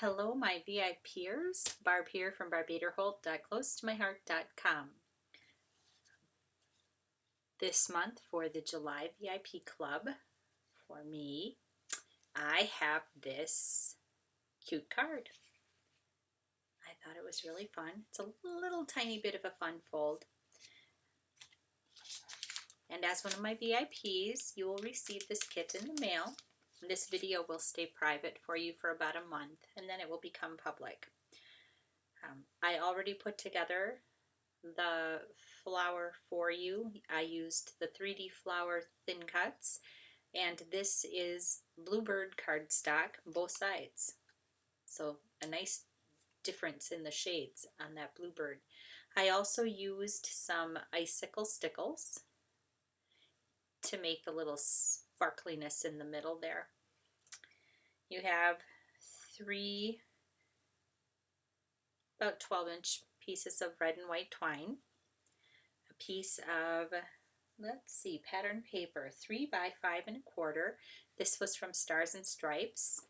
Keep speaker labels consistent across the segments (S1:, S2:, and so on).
S1: Hello, my VIPers. Barb here from barbaderholt.closetomyheart.com. This month for the July VIP Club, for me, I have this cute card. I thought it was really fun. It's a little tiny bit of a fun fold. And as one of my VIPs, you will receive this kit in the mail. This video will stay private for you for about a month, and then it will become public. I already put together the flower for you. I used the 3D flower thin cuts, and this is bluebird cardstock, both sides. So a nice difference in the shades on that bluebird. I also used some icicle stickles to make a little sparkliness in the middle there. You have three about 12-inch pieces of red and white twine, a piece of, let's see, pattern paper, 3 by 5 1/4. This was from Stars and Stripes.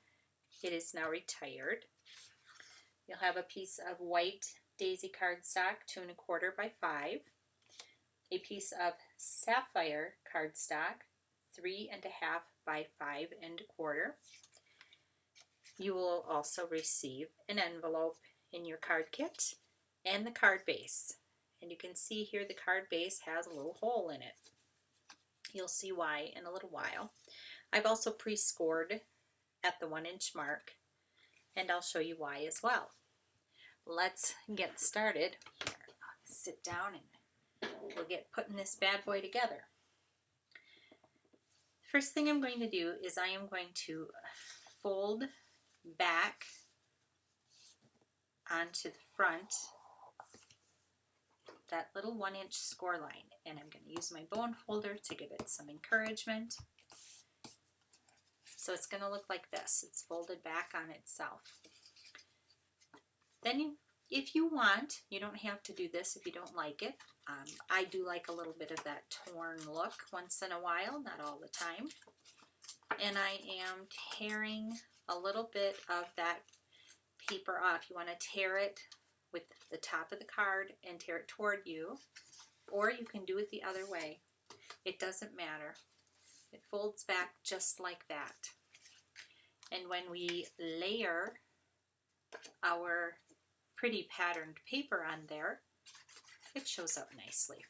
S1: It is now retired. You'll have a piece of white daisy cardstock, 2 1/4 by 5, a piece of sapphire cardstock, 3 1/2 by 5 1/4. You will also receive an envelope in your card kit and the card base. And you can see here the card base has a little hole in it. You'll see why in a little while. I've also pre-scored at the 1-inch mark, and I'll show you why as well. Let's get started. Here, I'll sit down and we'll get putting this bad boy together. First thing I'm going to do is I am going to fold back onto the front that little 1-inch score line, and I'm going to use my bone folder to give it some encouragement. So it's going to look like this. It's folded back on itself. Then if you want, you don't have to do this if you don't like it. I do like a little bit of that torn look once in a while, not all the time. And I am tearing a little bit of that paper off. You want to tear it with the top of the card and tear it toward you, or you can do it the other way. It doesn't matter. It folds back just like that. And when we layer our pretty patterned paper on there, it shows up nicely.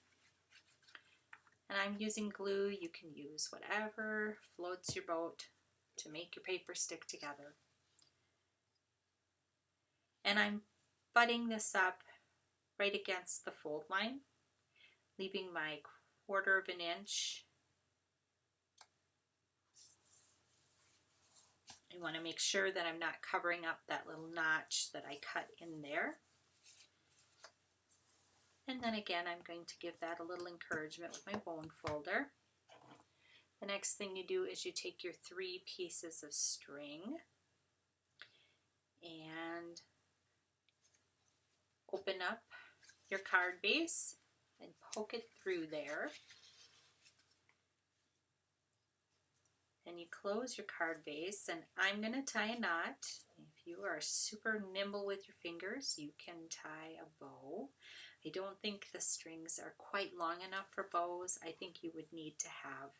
S1: And I'm using glue. You can use whatever floats your boat to make your paper stick together. And I'm butting this up right against the fold line, leaving my 1/4 inch. I want to make sure that I'm not covering up that little notch that I cut in there. And then again, I'm going to give that a little encouragement with my bone folder. The next thing you do is you take your 3 pieces of string and open up your card base and poke it through there. Then you close your card base, and I'm going to tie a knot. If you are super nimble with your fingers, you can tie a bow. I don't think the strings are quite long enough for bows. I think you would need to have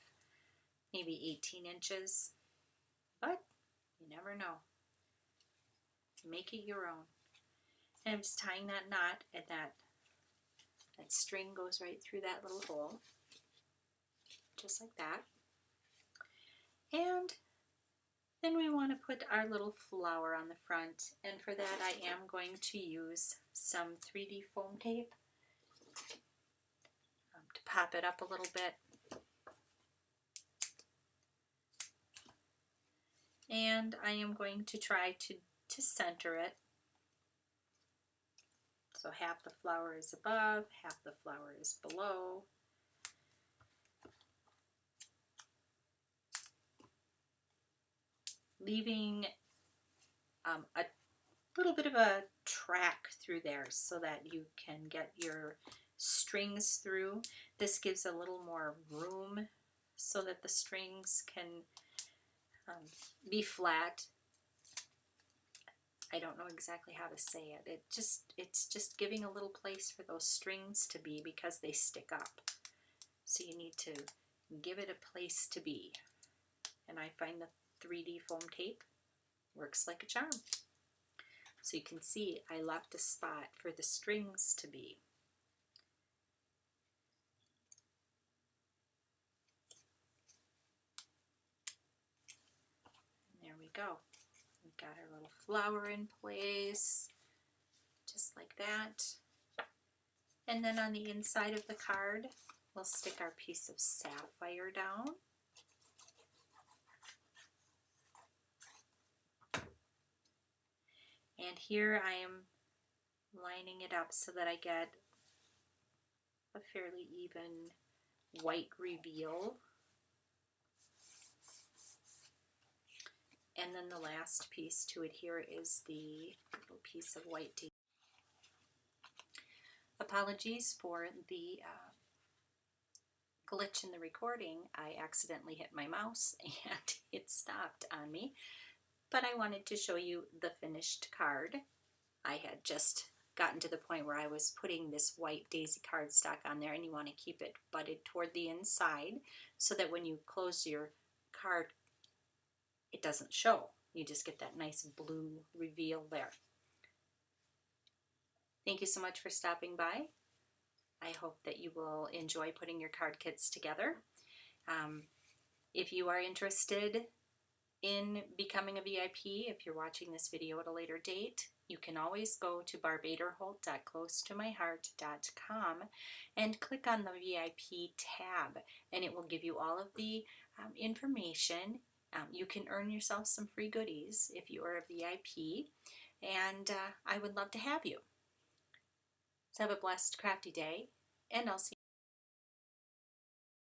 S1: maybe 18 inches, but you never know. Make it your own. And I'm just tying that knot, and that string goes right through that little hole, just like that. And then we want to put our little flower on the front, and for that I am going to use some 3D foam tape to pop it up a little bit. And I am going to try to center it. So half the flower is above, half the flower is below. Leaving a little bit of a track through there so that you can get your strings through. This gives a little more room so that the strings can be flat I don't know exactly how to say it. It's just giving a little place for those strings to be because they stick up. So you need to give it a place to be. And I find the 3D foam tape works like a charm. So you can see I left a spot for the strings to be. And there we go. We've got our little flower in place, just like that. And then on the inside of the card, we'll stick our piece of sapphire down. And here I am lining it up so that I get a fairly even white reveal. And then the last piece to it here is the little piece of white tape. Apologies for the glitch in the recording. I accidentally hit my mouse and it stopped on me. But I wanted to show you the finished card. I had just gotten to the point where I was putting this white daisy cardstock on there, and you want to keep it butted toward the inside so that when you close your card, it doesn't show. You just get that nice blue reveal there. Thank you so much for stopping by. I hope that you will enjoy putting your card kits together. If you are interested in becoming a VIP, if you're watching this video at a later date, you can always go to barbaderholt.closetomyheart.com and click on the VIP tab, and it will give you all of the information. You can earn yourself some free goodies if you are a VIP, and I would love to have you. So have a blessed crafty day, and I'll see you.